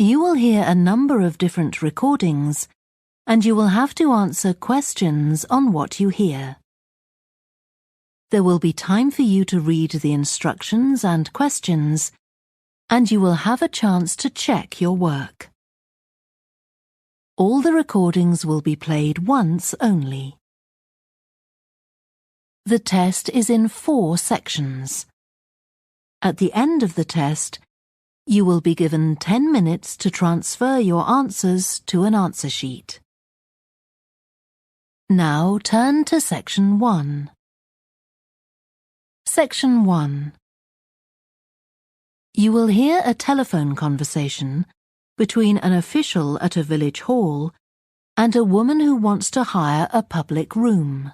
You will hear a number of different recordings, and you will have to answer questions on what you hear. There will be time for you to read the instructions and questions, and you will have a chance to check your work. All the recordings will be played once only. The test is in 4 sections. At the end of the test, you will be given 10 minutes to transfer your answers to an answer sheet. Now turn to Section 1. Section 1. You will hear a telephone conversation between an official at a village hall and a woman who wants to hire a public room.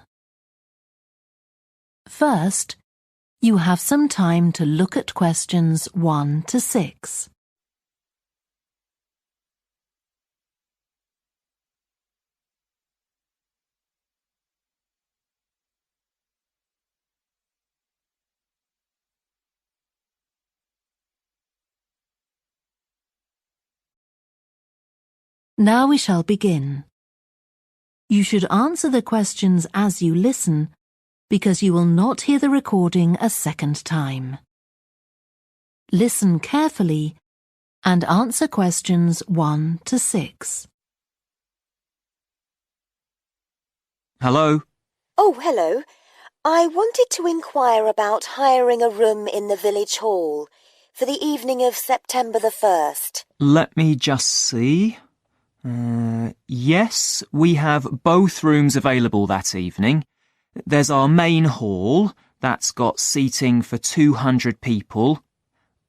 First, you have some time to look at questions 1 to 6. Now we shall begin. You should answer the questions as you listen, because you will not hear the recording a second time. Listen carefully and answer questions 1 to 6. Hello? Oh, hello. I wanted to inquire about hiring a room in the village hall for the evening of September the 1st. Let me just see. Yes, we have both rooms available that evening. There's our main hall, that's got seating for 200 people.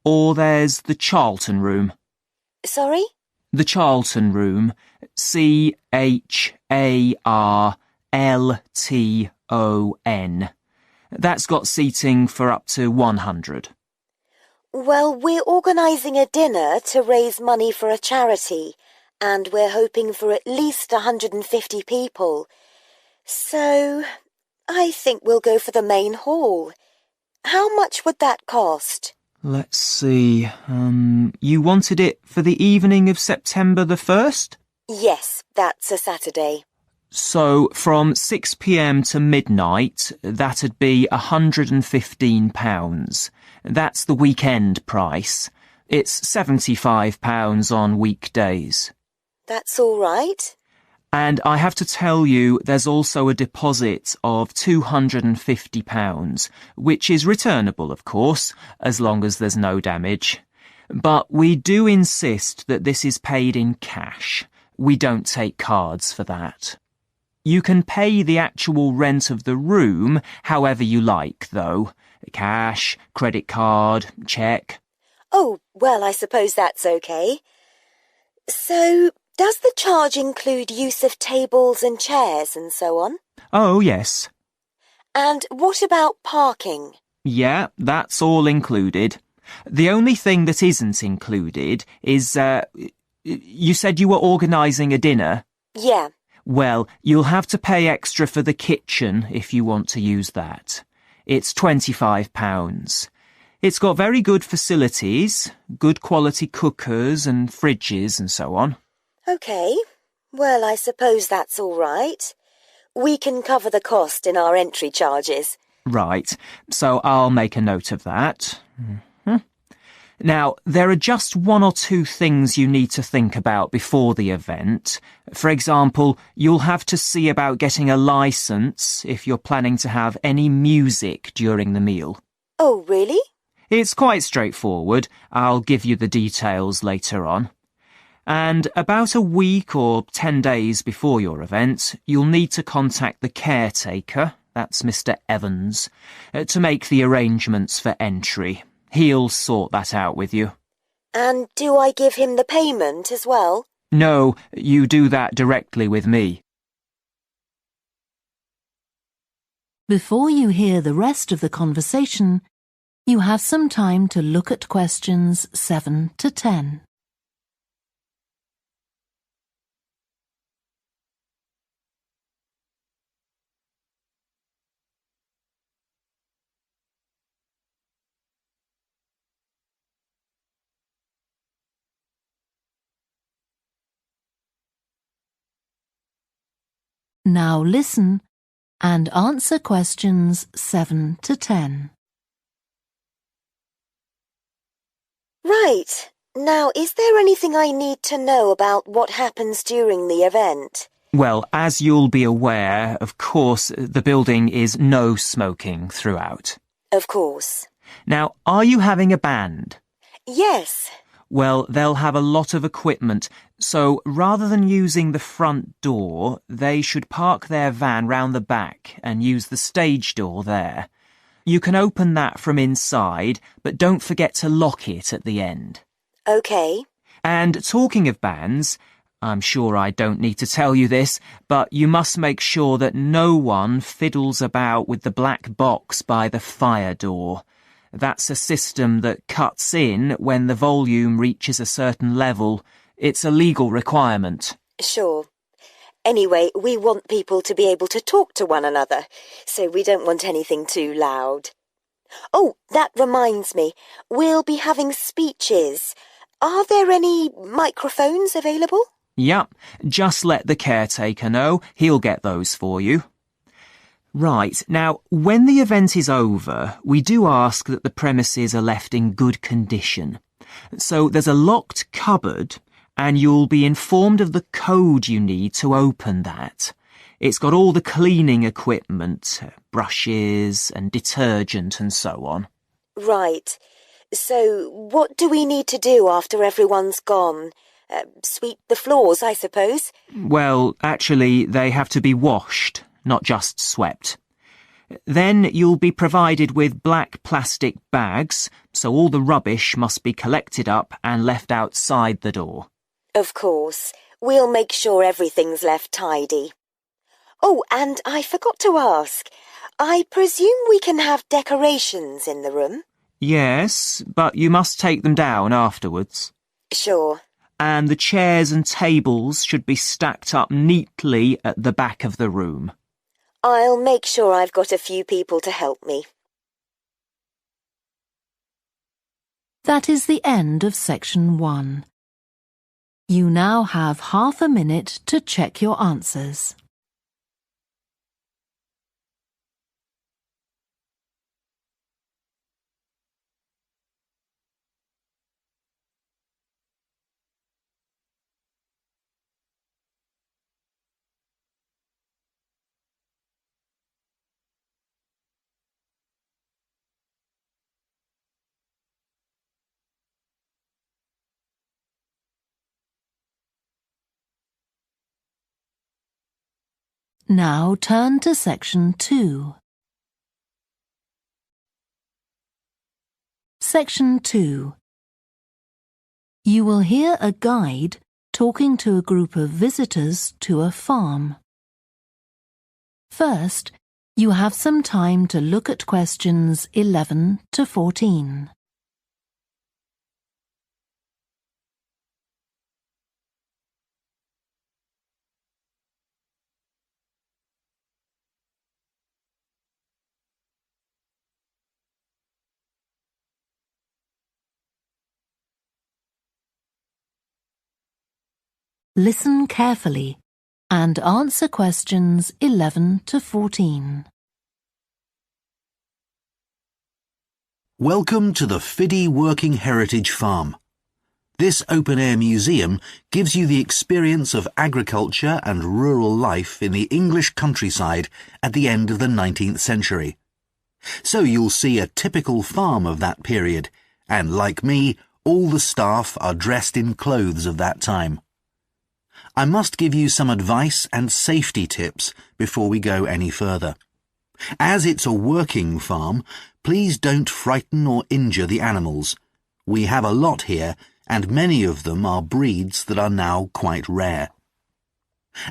Or there's the Charlton room. Sorry? The Charlton room. CHARLTON. That's got seating for up to 100. Well, we're organising a dinner to raise money for a charity, and we're hoping for at least 150 people. So I think we'll go for the main hall. How much would that cost? Let's see. You wanted it for the evening of September the 1st? Yes, that's a Saturday. So from 6 p.m. to midnight, that'd be £115. That's the weekend price. It's £75 on weekdays. That's all right. And I have to tell you, there's also a deposit of £250, which is returnable, of course, as long as there's no damage. But we do insist that this is paid in cash. We don't take cards for that. You can pay the actual rent of the room however you like, though. Cash, credit card, cheque. Oh, well, I suppose that's okay. So, does the charge include use of tables and chairs and so on? Oh, yes. And what about parking? Yeah, that's all included. The only thing that isn't included is, you said you were organising a dinner? Yeah. Well, you'll have to pay extra for the kitchen if you want to use that. It's £25. It's got very good facilities, good quality cookers and fridges and so on. OK. Well, I suppose that's all right. We can cover the cost in our entry charges. Right, so I'll make a note of that. Now, there are just 1 or 2 things you need to think about before the event. For example, you'll have to see about getting a licence if you're planning to have any music during the meal. Oh, really? It's quite straightforward. I'll give you the details later on. And about a week or 10 days before your event, you'll need to contact the caretaker, that's Mr. Evans, to make the arrangements for entry. He'll sort that out with you. And do I give him the payment as well? No, you do that directly with me. Before you hear the rest of the conversation, you have some time to look at questions 7 to 10. Now listen and answer questions 7 to 10. Right. Now, is there anything I need to know about what happens during the event? Well, as you'll be aware, of course, the building is no smoking throughout. Of course. Now, are you having a band? Yes. Well, they'll have a lot of equipment, so rather than using the front door, they should park their van round the back and use the stage door there. You can open that from inside, but don't forget to lock it at the end. OK. And talking of bands, I'm sure I don't need to tell you this, but you must make sure that no one fiddles about with the black box by the fire door. That's a system that cuts in when the volume reaches a certain level. It's a legal requirement. Sure. Anyway, we want people to be able to talk to one another, so we don't want anything too loud. Oh, that reminds me. We'll be having speeches. Are there any microphones available? Yep, just let the caretaker know. He'll get those for you. Right, now, when the event is over, we do ask that the premises are left in good condition. So there's a locked cupboard, and you'll be informed of the code you need to open that. It's got all the cleaning equipment, brushes and detergent and so on. Right. So what do we need to do after everyone's gone? Sweep the floors, I suppose? Well, actually, they have to be washed, not just swept. Then you'll be provided with black plastic bags, so all the rubbish must be collected up and left outside the door. Of course. We'll make sure everything's left tidy. Oh, and I forgot to ask. I presume we can have decorations in the room? Yes, but you must take them down afterwards. Sure. And the chairs and tables should be stacked up neatly at the back of the room. I'll make sure I've got a few people to help me. That is the end of section 1. You now have half a minute to check your answers. Now turn to section 2. Section 2. You will hear a guide talking to a group of visitors to a farm. First, you have some time to look at questions 11 to 14. Listen carefully and answer questions 11 to 14. Welcome to the Fiddy Working Heritage Farm. This open-air museum gives you the experience of agriculture and rural life in the English countryside at the end of the 19th century. So you'll see a typical farm of that period, and like me, all the staff are dressed in clothes of that time. I must give you some advice and safety tips before we go any further. As it's a working farm, please don't frighten or injure the animals. We have a lot here, and many of them are breeds that are now quite rare.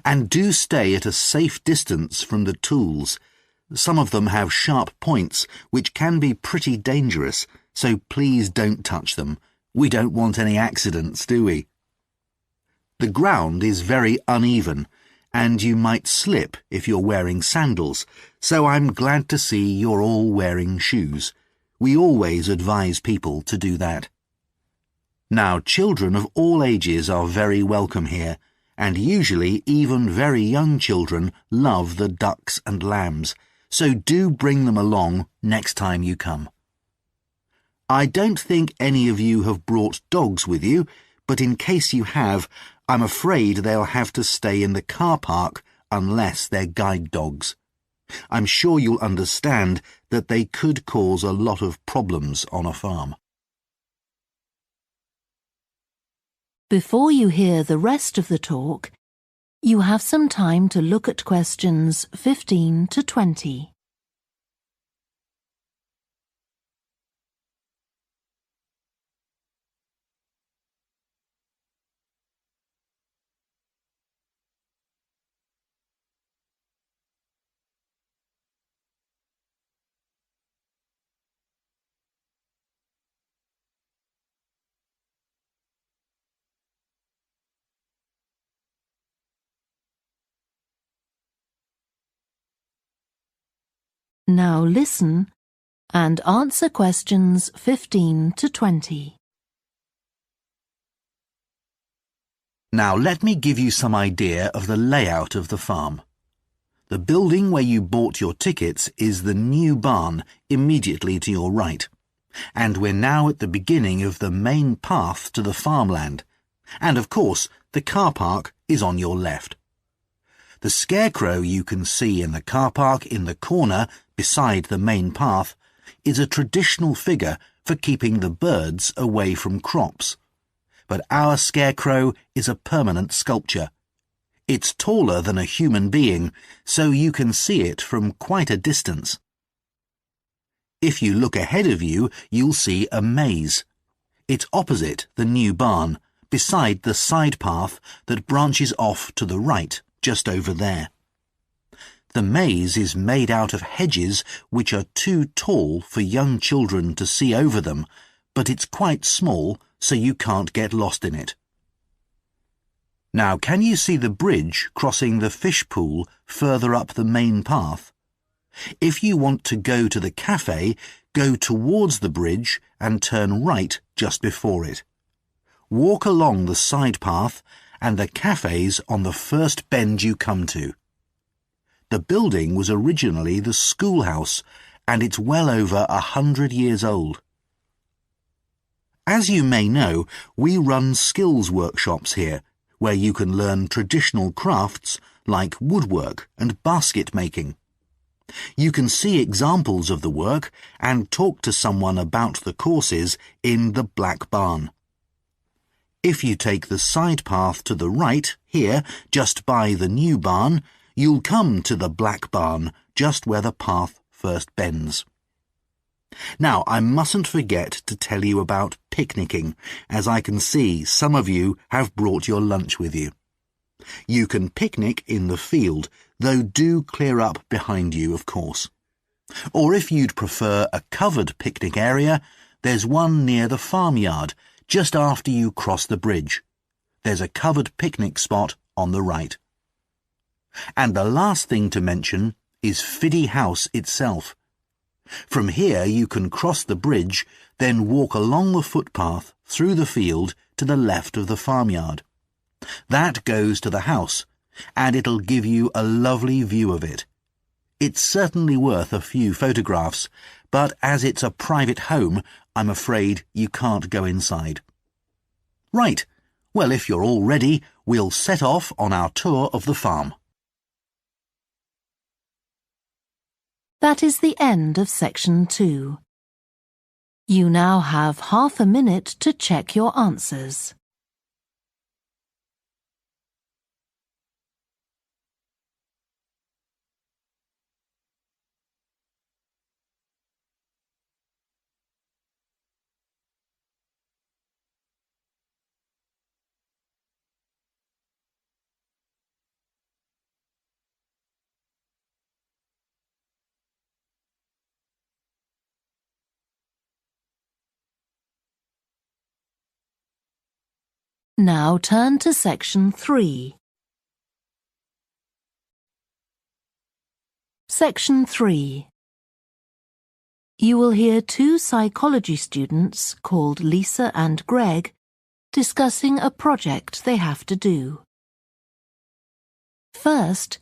And do stay at a safe distance from the tools. Some of them have sharp points, which can be pretty dangerous, so please don't touch them. We don't want any accidents, do we? The ground is very uneven, and you might slip if you're wearing sandals, so I'm glad to see you're all wearing shoes. We always advise people to do that. Now, children of all ages are very welcome here, and usually even very young children love the ducks and lambs, so do bring them along next time you come. I don't think any of you have brought dogs with you, but in case you have, I'm afraid they'll have to stay in the car park unless they're guide dogs. I'm sure you'll understand that they could cause a lot of problems on a farm. Before you hear the rest of the talk, you have some time to look at questions 15 to 20. Now listen and answer questions 15 to 20. Now let me give you some idea of the layout of the farm. The building where you bought your tickets is the new barn immediately to your right, and we're now at the beginning of the main path to the farmland, and of course the car park is on your left. The scarecrow you can see in the car park in the corner beside the main path is a traditional figure for keeping the birds away from crops. But our scarecrow is a permanent sculpture. It's taller than a human being, so you can see it from quite a distance. If you look ahead of you, you'll see a maze. It's opposite the new barn, beside the side path that branches off to the right, just over there. The maze is made out of hedges which are too tall for young children to see over them, but it's quite small, so you can't get lost in it. Now, can you see the bridge crossing the fish pool further up the main path? If you want to go to the cafe, go towards the bridge and turn right just before it. Walk along the side path and the cafe's on the first bend you come to. The building was originally the schoolhouse, and it's well over 100 years old. As you may know, we run skills workshops here, where you can learn traditional crafts like woodwork and basket making. You can see examples of the work and talk to someone about the courses in the Black Barn. If you take the side path to the right, here, just by the new barn, you'll come to the Black Barn, just where the path first bends. Now, I mustn't forget to tell you about picnicking, as I can see some of you have brought your lunch with you. You can picnic in the field, though do clear up behind you, of course. Or if you'd prefer a covered picnic area, there's one near the farmyard, just after you cross the bridge. There's a covered picnic spot on the right. And the last thing to mention is Fiddy House itself. From here you can cross the bridge, then walk along the footpath through the field to the left of the farmyard. That goes to the house, and it'll give you a lovely view of it. It's certainly worth a few photographs, but as it's a private home, I'm afraid you can't go inside. Right, well, if you're all ready, we'll set off on our tour of the farm. That is the end of section 2. You now have half a minute to check your answers. Now turn to section 3. Section 3. You will hear two psychology students called Lisa and Greg discussing a project they have to do. First,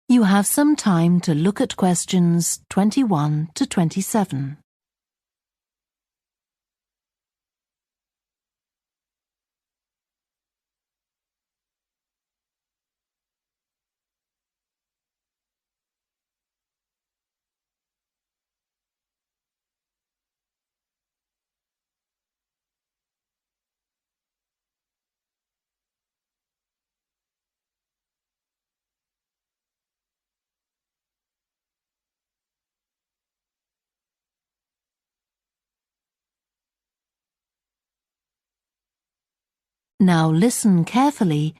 you have some time to look at questions 21 to 27. Now listen carefully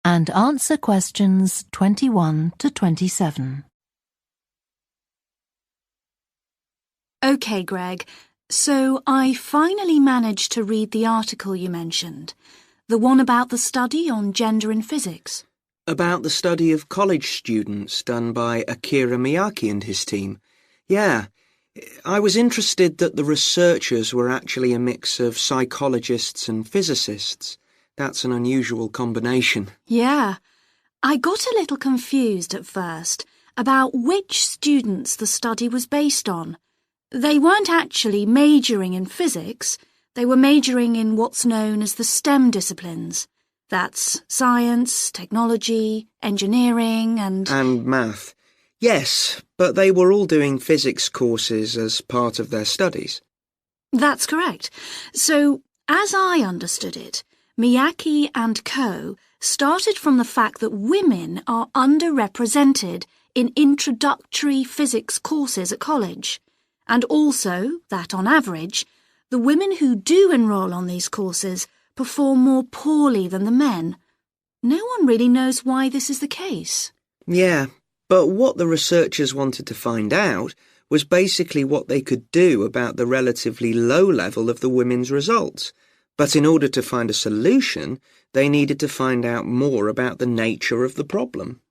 and answer questions 21 to 27. OK, Greg, so I finally managed to read the article you mentioned, the one about the study on gender in physics. About the study of college students done by Akira Miyake and his team. Yeah, I was interested that the researchers were actually a mix of psychologists and physicists. That's an unusual combination. Yeah, I got a little confused at first about which students the study was based on. They weren't actually majoring in physics, they were majoring in what's known as the STEM disciplines. That's science, technology, engineering and math. Yes, but they were all doing physics courses as part of their studies. That's correct. So, as I understood it, Miyake and co. started from the fact that women are underrepresented in introductory physics courses at college, and also that, on average, the women who do enroll on these courses perform more poorly than the men. No one really knows why this is the case. Yeah, but what the researchers wanted to find out was basically what they could do about the relatively low level of the women's results. But in order to find a solution, they needed to find out more about the nature of the problem.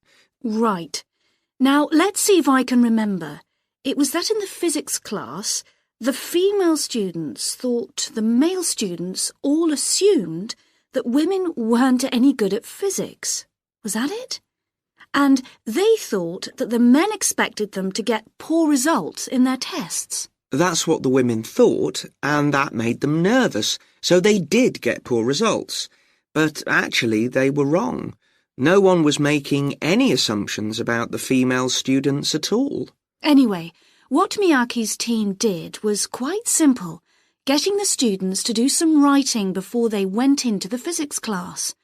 Right. Now, let's see if I can remember. It was that in the physics class, the female students thought the male students all assumed that women weren't any good at physics. Was that it? And they thought that the men expected them to get poor results in their tests. That's what the women thought, and that made them nervous, so they did get poor results. But actually, they were wrong. No one was making any assumptions about the female students at all. Anyway, what Miyake's team did was quite simple, getting the students to do some writing before they went into the physics class.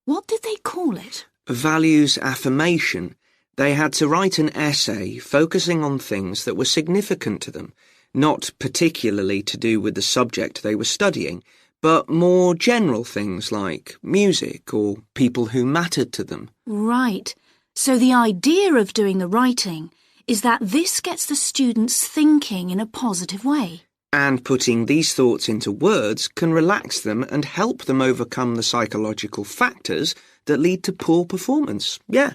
What did they call it? Values affirmation. They had to write an essay focusing on things that were significant to them, not particularly to do with the subject they were studying, but more general things like music or people who mattered to them. Right. So the idea of doing the writing is that this gets the students thinking in a positive way. And putting these thoughts into words can relax them and help them overcome the psychological factors that lead to poor performance. Yeah.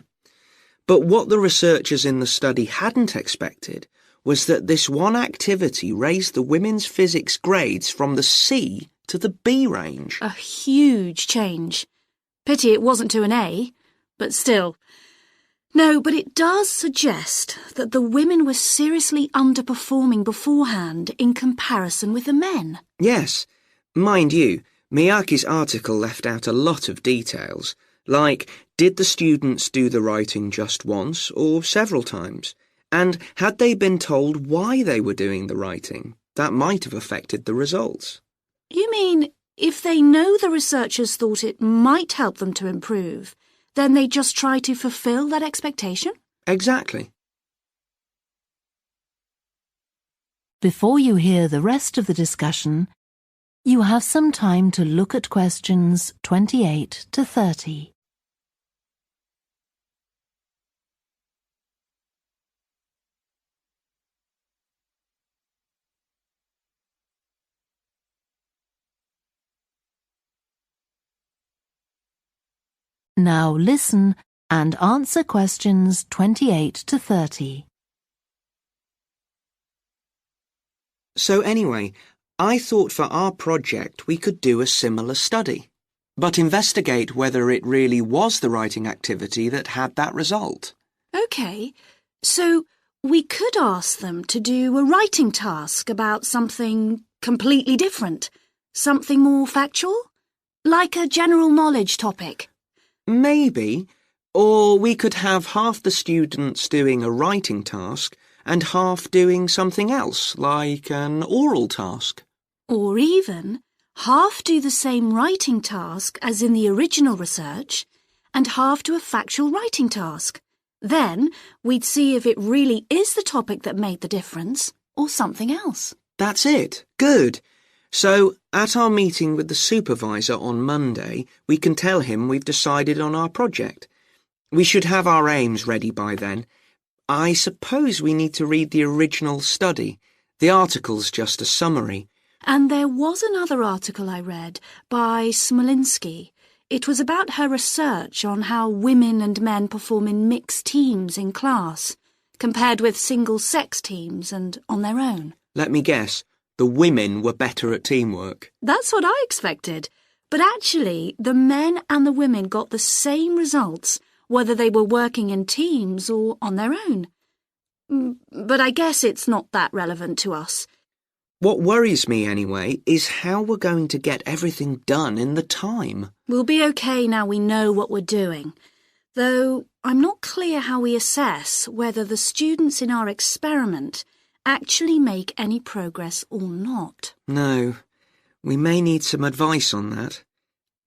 But what the researchers in the study hadn't expected was that this one activity raised the women's physics grades from the C to the B range. A huge change. Pity it wasn't to an A, but still. No, but it does suggest that the women were seriously underperforming beforehand in comparison with the men. Yes. Mind you, Miyake's article left out a lot of details, like did the students do the writing just once or several times? And had they been told why they were doing the writing? That might have affected the results. You mean if they know the researchers thought it might help them to improve, then they just try to fulfill that expectation? Exactly. Before you hear the rest of the discussion, you have some time to look at questions 28 to 30. Now listen and answer questions 28 to 30. So anyway, I thought for our project we could do a similar study. but investigate whether it really was the writing activity that had that result. OK, so we could ask them to do a writing task about something completely different, something more factual, like a general knowledge topic. Maybe. Or we could have half the students doing a writing task and half doing something else, like an oral task. Or even half do the same writing task as in the original research and half do a factual writing task. Then we'd see if it really is the topic that made the difference or something else. That's it. Good. So, at our meeting with the supervisor on Monday, we can tell him we've decided on our project. We should have our aims ready by then. I suppose we need to read the original study. The article's just a summary. And there was another article I read by Smolinski. It was about her research on how women and men perform in mixed teams in class, compared with single-sex teams and on their own. Let me guess. The women were better at teamwork. That's what I expected. But actually, the men and the women got the same results, whether they were working in teams or on their own. But I guess it's not that relevant to us. What worries me, anyway, is how we're going to get everything done in the time. We'll be okay now we know what we're doing. Though I'm not clear how we assess whether the students in our experiment actually make any progress or not. No, we may need some advice on that.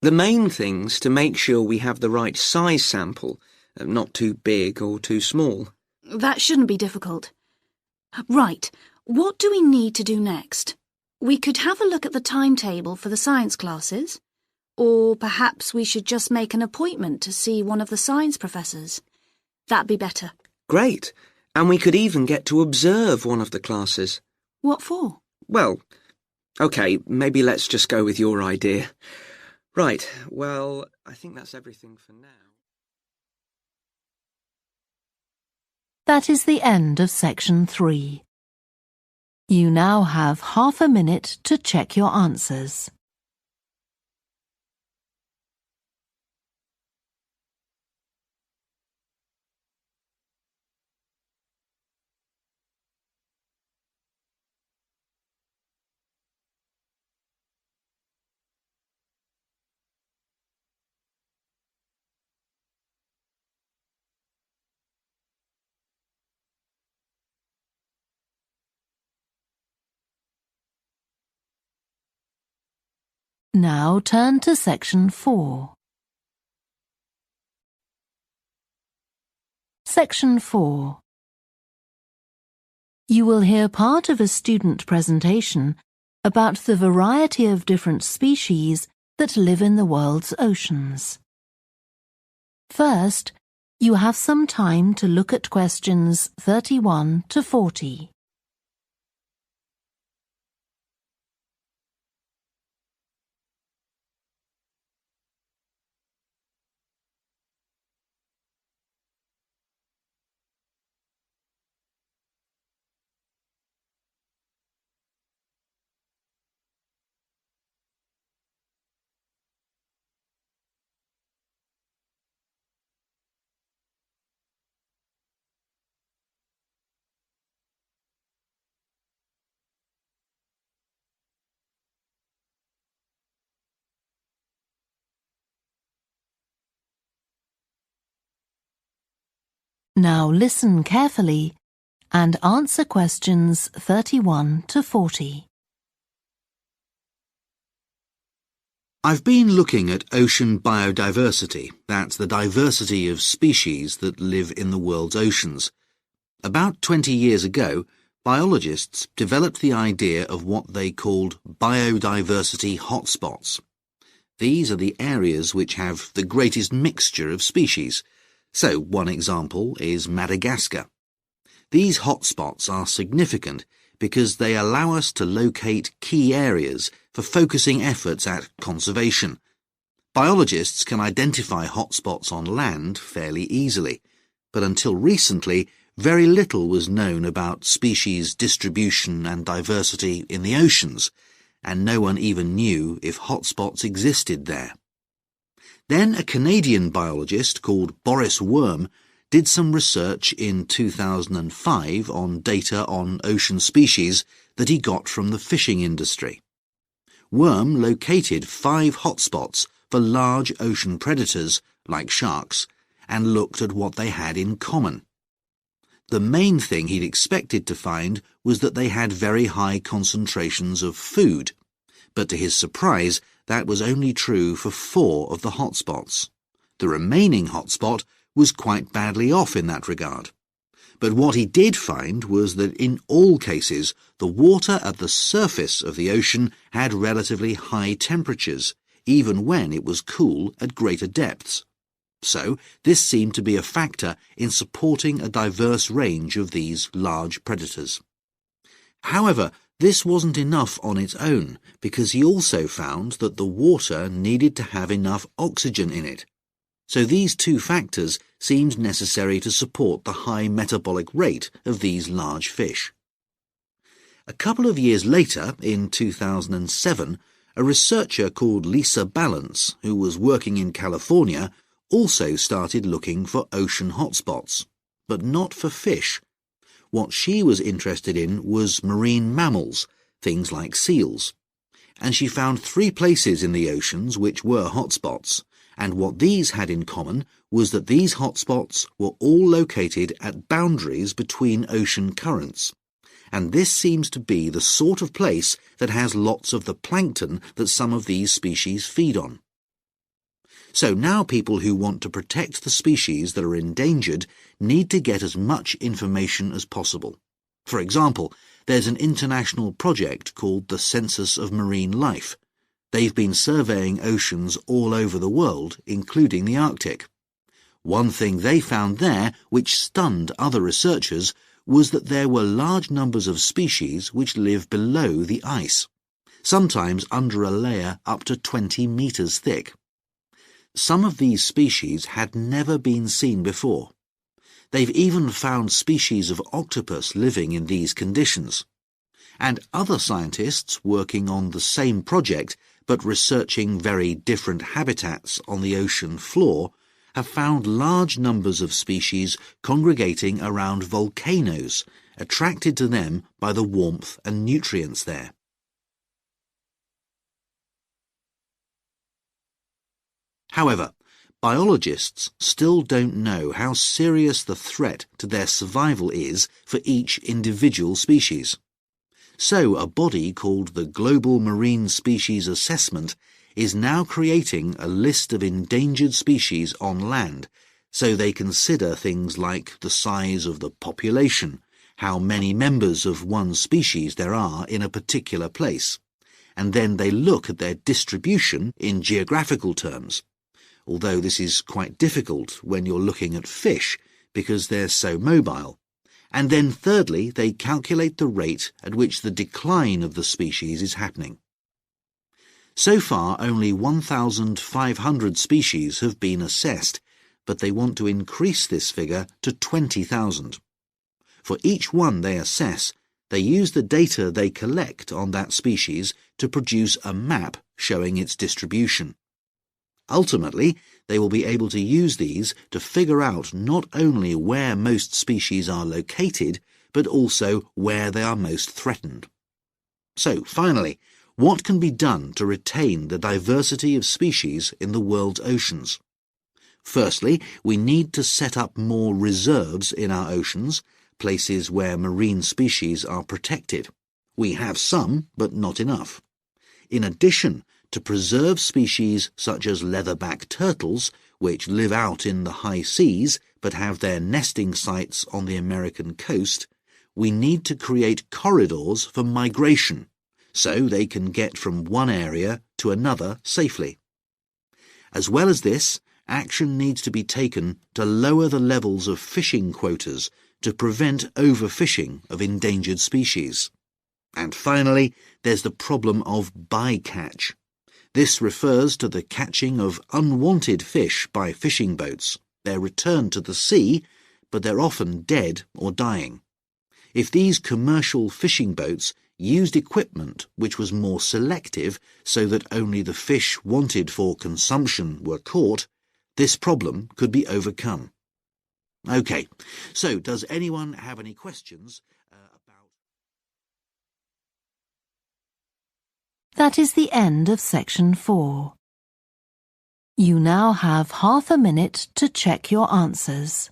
The main thing's to make sure we have the right size sample, not too big or too small. That shouldn't be difficult. Right, what do we need to do next? We could have a look at the timetable for the science classes, or perhaps we should just make an appointment to see one of the science professors. That'd be better. Great. And we could even get to observe one of the classes. What for? Well, OK, maybe let's just go with your idea. Right, well, I think that's everything for now. That is the end of section 3. You now have half a minute to check your answers. Now turn to section 4. Section 4. You will hear part of a student presentation about the variety of different species that live in the world's oceans. First, you have some time to look at questions 31 to 40. Now listen carefully and answer questions 31 to 40. I've been looking at ocean biodiversity. That's the diversity of species that live in the world's oceans. About 20 years ago, biologists developed the idea of what they called biodiversity hotspots. These are the areas which have the greatest mixture of species. So one example is Madagascar. These hotspots are significant because they allow us to locate key areas for focusing efforts at conservation. Biologists can identify hotspots on land fairly easily, but until recently, very little was known about species distribution and diversity in the oceans, and no one even knew if hotspots existed there. Then a Canadian biologist called Boris Worm did some research in 2005 on data on ocean species that he got from the fishing industry. Worm located 5 hotspots for large ocean predators, like sharks, and looked at what they had in common. The main thing he'd expected to find was that they had very high concentrations of food, but to his surprise, that was only true for 4 of the hotspots. The remaining hotspot was quite badly off in that regard. But what he did find was that in all cases, the water at the surface of the ocean had relatively high temperatures, even when it was cool at greater depths. So, this seemed to be a factor in supporting a diverse range of these large predators. However, this wasn't enough on its own, because he also found that the water needed to have enough oxygen in it. So these 2 factors seemed necessary to support the high metabolic rate of these large fish. A couple of years later, in 2007, a researcher called Lisa Balance, who was working in California, also started looking for ocean hotspots, but not for fish. What she was interested in was marine mammals, things like seals. And she found 3 places in the oceans which were hotspots, and what these had in common was that these hotspots were all located at boundaries between ocean currents. And this seems to be the sort of place that has lots of the plankton that some of these species feed on. So now people who want to protect the species that are endangered need to get as much information as possible. For example, there's an international project called the Census of Marine Life. They've been surveying oceans all over the world, including the Arctic. One thing they found there, which stunned other researchers, was that there were large numbers of species which live below the ice, sometimes under a layer up to 20 meters thick. Some of these species had never been seen before. They've even found species of octopus living in these conditions. And other scientists working on the same project but researching very different habitats on the ocean floor have found large numbers of species congregating around volcanoes, attracted to them by the warmth and nutrients there. However, biologists still don't know how serious the threat to their survival is for each individual species. So a body called the Global Marine Species Assessment is now creating a list of endangered species on land, so they consider things like the size of the population, how many members of one species there are in a particular place, and then they look at their distribution in geographical terms. Although this is quite difficult when you're looking at fish because they're so mobile. And then thirdly, they calculate the rate at which the decline of the species is happening. So far, only 1,500 species have been assessed, but they want to increase this figure to 20,000. For each one they assess, they use the data they collect on that species to produce a map showing its distribution. Ultimately, they will be able to use these to figure out not only where most species are located, but also where they are most threatened. So, finally, what can be done to retain the diversity of species in the world's oceans? Firstly, we need to set up more reserves in our oceans, places where marine species are protected. We have some, but not enough. In addition, to preserve species such as leatherback turtles, which live out in the high seas but have their nesting sites on the American coast, we need to create corridors for migration, so they can get from one area to another safely. As well as this, action needs to be taken to lower the levels of fishing quotas to prevent overfishing of endangered species. And finally, there's the problem of bycatch. This refers to the catching of unwanted fish by fishing boats. They're returned to the sea, but they're often dead or dying. If these commercial fishing boats used equipment which was more selective so that only the fish wanted for consumption were caught, this problem could be overcome. OK, so does anyone have any questions about... That is the end of section 4. You now have half a minute to check your answers.